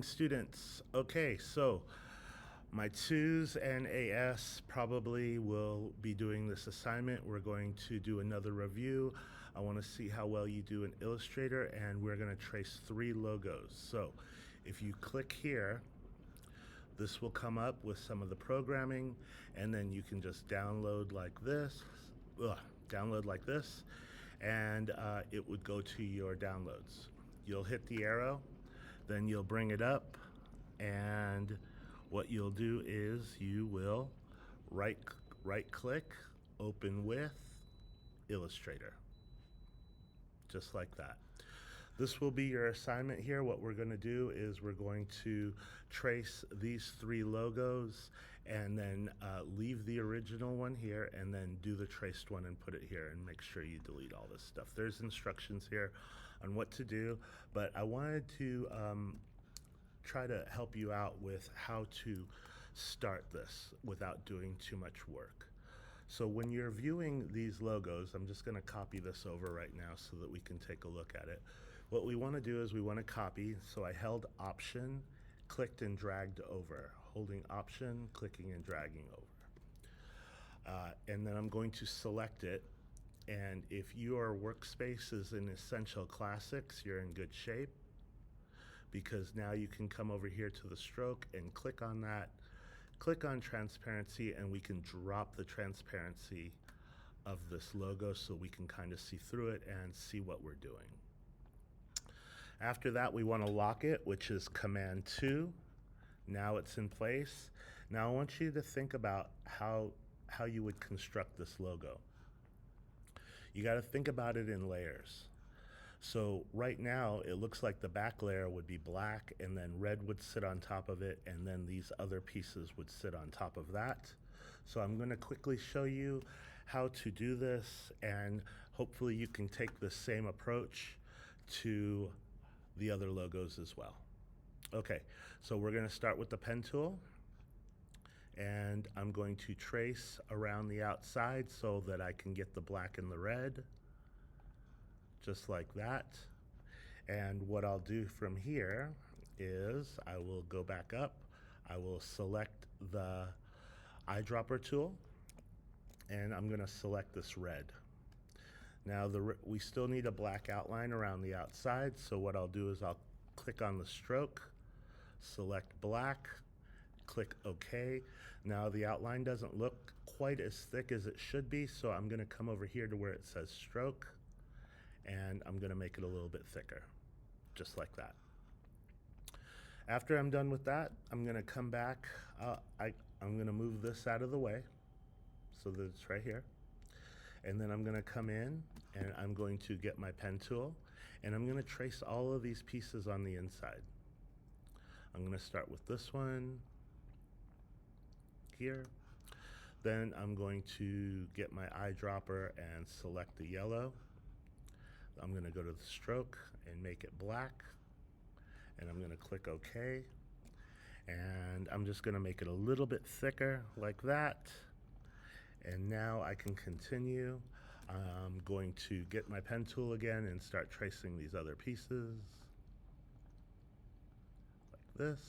Students, okay, so my 2s and AS probably will be doing this assignment. We're going to do another review. I want to see how well you do in Illustrator, and we're going to trace 3 logos. So if you click here, this will come up with some of the programming, and then you can just download like this, and it would go to your downloads. You'll hit the arrow, then you'll bring it up, and what you'll do is you will right click, open with Illustrator, just like that. This will be your assignment here. What we're going to do is we're going to trace these 3 logos and then leave the original one here and then do the traced one and put it here, and make sure you delete all this stuff. There's instructions here on what to do, but I wanted to try to help you out with how to start this without doing too much work. So when you're viewing these logos, I'm just going to copy this over right now so that we can take a look at it. What we want to do is we want to copy, so I held Option, clicked and dragged over, holding Option, clicking and dragging over. And then I'm going to select it, and if your workspace is in Essential Classics, you're in good shape, because now you can come over here to the stroke and click on that, click on transparency, and we can drop the transparency of this logo so we can kind of see through it and see what we're doing. After that, we want to lock it, which is Command 2. Now it's in place. Now I want you to think about how you would construct this logo. You got to think about it in layers. So right now it looks like the back layer would be black, and then red would sit on top of it, and then these other pieces would sit on top of that. So I'm going to quickly show you how to do this, and hopefully you can take the same approach to the other logos as well. Okay, so we're going to start with the pen tool, and I'm going to trace around the outside so that I can get the black and the red, just like that. And what I'll do from here is I will go back up, I will select the eyedropper tool, and I'm going to select this red. Now we still need a black outline around the outside, so what I'll do is I'll click on the stroke, select black, click OK. Now the outline doesn't look quite as thick as it should be, so I'm going to come over here to where it says stroke, and I'm going to make it a little bit thicker, just like that. After I'm done with that, I'm going to come back. I'm going to move this out of the way so that it's right here. And then I'm going to come in and I'm going to get my pen tool, and I'm going to trace all of these pieces on the inside. I'm going to start with this one here. Then I'm going to get my eyedropper and select the yellow. I'm going to go to the stroke and make it black, and I'm going to click OK, and I'm just going to make it a little bit thicker like that. And now I can continue. I'm going to get my pen tool again and start tracing these other pieces like this,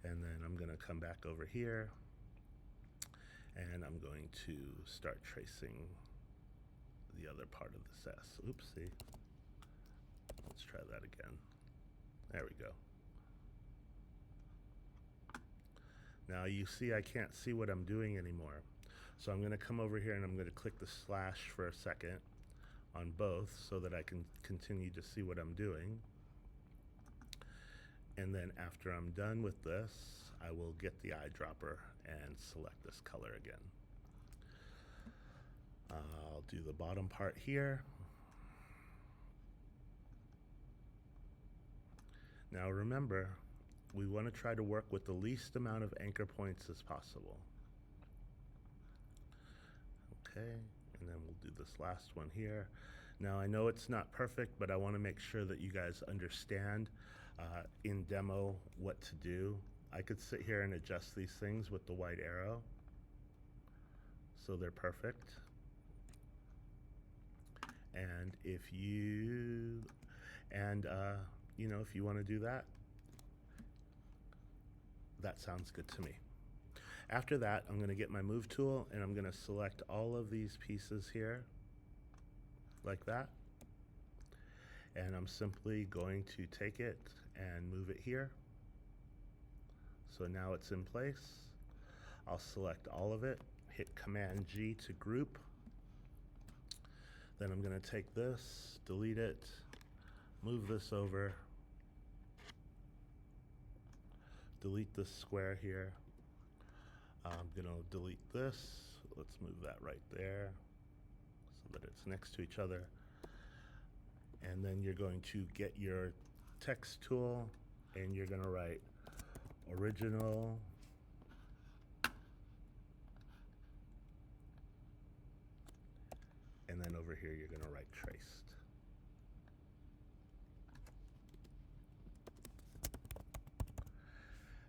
and then I'm going to come back over here and I'm going to start tracing the other part of this S. Oopsie. Let's try that again. There we go. Now you see I can't see what I'm doing anymore. So I'm going to come over here and I'm going to click the slash for a second on both so that I can continue to see what I'm doing. And then after I'm done with this, I will get the eyedropper and select this color again. I'll do the bottom part here. Now remember, we want to try to work with the least amount of anchor points as possible. Okay, and then we'll do this last one here. Now I know it's not perfect, but I want to make sure that you guys understand in demo what to do. I could sit here and adjust these things with the white arrow so they're perfect. And if you, if you want to do that, That sounds good to me. After that, I'm going to get my move tool and I'm going to select all of these pieces here like that. And I'm simply going to take it and move it here. So now it's in place. I'll select all of it, hit Command G to group. Then I'm going to take this, delete it, move this over, delete this square here. I'm going to delete this. Let's move that right there so that it's next to each other. And then you're going to get your text tool and you're going to write original and then over here you're going to write traced.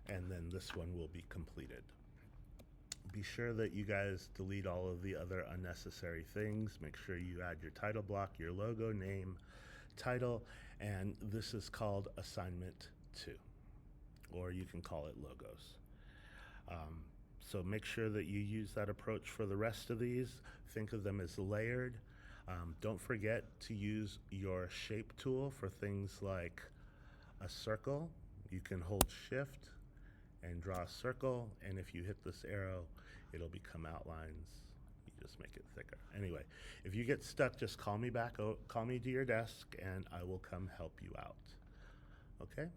And then this one will be completed. Be sure that you guys delete all of the other unnecessary things. Make sure you add your title block, your logo, name, title, and this is called assignment 2, or you can call it logos. So make sure that you use that approach for the rest of these. Think of them as layered. Don't forget to use your shape tool for things like a circle. You can hold shift and draw a circle, and if you hit this arrow, it'll become outlines. You just make it thicker. Anyway, if you get stuck, just call me back, call me to your desk, and I will come help you out. Okay?